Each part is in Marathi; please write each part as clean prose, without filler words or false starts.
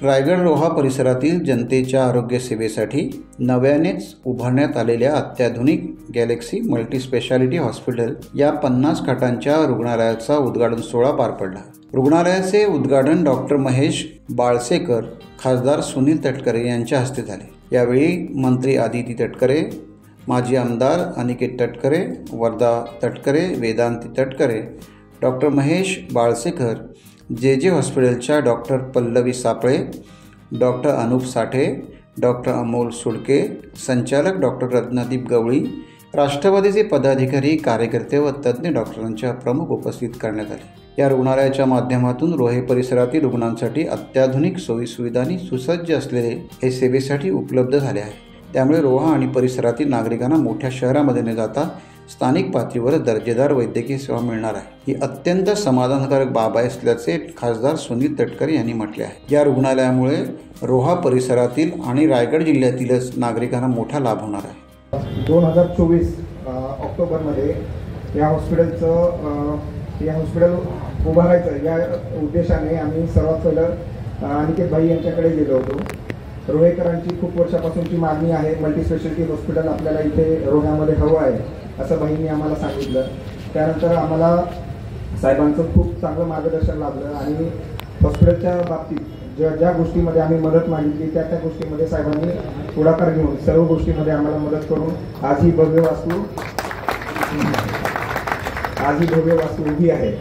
रायगड रोहा परिसरातील जनतेच्या आरोग्य सेवेसाठी नव्यानेच उभारण्यात आलेल्या अत्याधुनिक गॅलेक्सी मल्टीस्पेशालिटी हॉस्पिटल या 50 खाटांच्या रुग्णालयाचा उद्घाटन सोहळा पार पडला। रुग्णालयाचे उद्घाटन डॉक्टर महेश बाळसेकर, खासदार सुनील तटकरे यांच्या हस्ते झाले। यावेळी मंत्री आदिती तटकरे, माजी आमदार अनिकेत तटकरे, वर्धा तटकरे, वेदांती तटकरे, डॉक्टर महेश बाळसेकर, जे हॉस्पिटलच्या डॉक्टर पल्लवी सापळे, डॉक्टर अनूप साठे, डॉक्टर अमोल सुडके, संचालक डॉक्टर रत्नदीप गवळी, राष्ट्रवादीचे पदाधिकारी, कार्यकर्ते व तज्ज्ञ डॉक्टरांच्या प्रमुख उपस्थित करण्यात आले। या रुग्णालयाच्या माध्यमातून रोहे परिसरातील रुग्णांसाठी अत्याधुनिक सोयीसुविधांनी सुसज्ज असलेले हे सेवेसाठी उपलब्ध झाले आहे। त्यामुळे रोहा आणि परिसरातील नागरिकांना मोठ्या शहरामध्ये न जाता स्थानिक पातळीवर दर्जेदार वैद्यकीय सेवा मिळणार आहे। ही अत्यंत समाधानकारक बाब आहे असल्याचे खासदार सुनील तटकरे यांनी म्हटले आहे। या रुग्णालयामुळे रोहा परिसरातील आणि रायगड जिल्ह्यातीलच नागरिकांना मोठा लाभ होणार आहे। 2024 ऑक्टोबरमध्ये या हॉस्पिटल उभारायचं या उद्देशाने आम्ही सर्वात पहिलं अनिकेत भाई यांच्याकडे गेलो होतो। रोहेकरांची खूप वर्षापासूनची मागणी आहे, मल्टीस्पेशालिटी हॉस्पिटल आपल्याला इथे रोह्यामध्ये हवं आहे असं भाईंनी आम्हाला सांगितलं। त्यानंतर आम्हाला साहेबांचं खूप चांगलं मार्गदर्शन लाभलं आणि हॉस्पिटलच्या बाबतीत ज्या गोष्टीमध्ये आम्ही मदत मागितली त्या गोष्टीमध्ये साहेबांनी पुढाकार घेऊन सर्व गोष्टीमध्ये आम्हाला मदत करून आज ही भव्य वास्तू उभी आहे।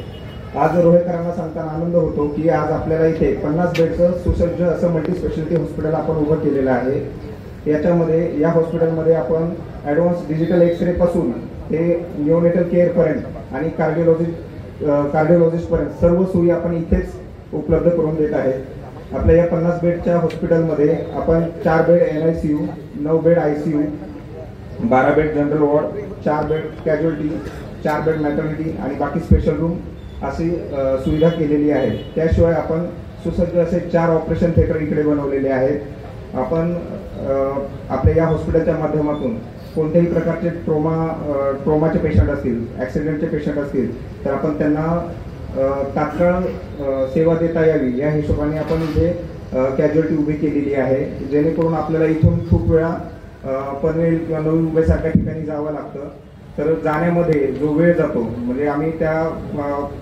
आज रोहेकरांना सांगताना आनंद होतो की आज आपल्याला इथे 50 बेडचं सुसज्ज असं मल्टीस्पेशालिटी हॉस्पिटल आपण उभं केलेलं आहे। याच्यामध्ये या हॉस्पिटलमध्ये आपण ॲडव्हान्स डिजिटल एक्सरे पासून ते न्यूनेटल केअर पर्यंत आणि कार्डिओलॉजिस्ट पर्यंत सर्व सोयी आपण इथेच उपलब्ध करून देत आहे। आपल्या या 50 बेडच्या हॉस्पिटलमध्ये आपण 4 bed NICU, 9 bed ICU, 12 bed general ward, 4 bed casualty, 4 bed maternity आणि बाकी स्पेशल रूम अशी सुविधा केलेली आहे। त्याशिवाय आपण सुसज्ज असे 4 ऑपरेशन थिएटर इकडे बनवलेले आहेत। आपण आपल्या या हॉस्पिटलच्या माध्यमातून कोणत्याही प्रकारचे ट्रोमाचे पेशंट असतील, ॲक्सिडेंटचे पेशंट असतील तर आपण त्यांना तात्काळ सेवा देता यावी या हिशोबाने आपण इथे कॅज्युअल्टी उभी केलेली आहे, जेणेकरून आपल्याला इथून खूप वेळा पनवेल किंवा नवी मुंबईसारख्या ठिकाणी जावं लागतं। तर जाण्यामध्ये जो वेळ जातो म्हणजे आम्ही त्या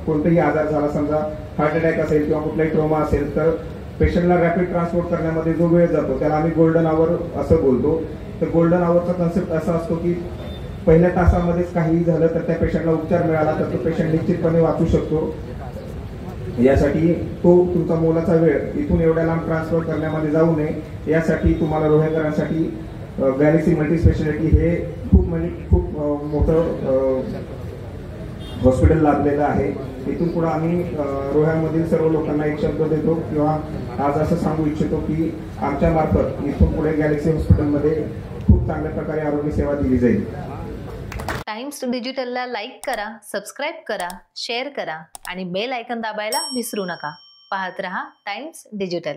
कोणताही आजार झाला, समजा हार्ट अटॅक असेल किंवा कुठलाही ट्रोमा असेल तर पेशंटला रॅपिड ट्रान्सपोर्ट करण्यामध्ये जो वेळ जातो त्याला आम्ही गोल्डन आवर असं बोलतो। तर गोल्डन आवरचा कन्सेप्ट असा असतो की पहिल्या तासामध्येच काहीही झालं तर त्या पेशंटला उपचार मिळाला तर तो पेशंट निश्चितपणे वाचू शकतो। यासाठी तो तुमचा मोलाचा वेळ इथून एवढ्या लांब ट्रान्सफर करण्यामध्ये जाऊ नये यासाठी तुम्हाला रोहेकरांसाठी गॅलेक्सी मल्टीस्पेशालिटी हे खूप मोठं हॉस्पिटल लाभलेलं आहे। इथून पुढे आम्ही रोह्यामधील सर्व लोकांना एक शब्द देतो किंवा आज असं सांगू इच्छितो की आमच्या मार्फत इथून पुढे गॅलेक्सी हॉस्पिटलमध्ये खूप चांगल्या प्रकारे आरोग्य सेवा दिली जाईल। टाइम्स डिजिटलला लाईक करा, सबस्क्राईब करा, शेअर करा आणि बेल आयकॉन दाबायला विसरू नका। पाहत रहा टाइम्स डिजिटल।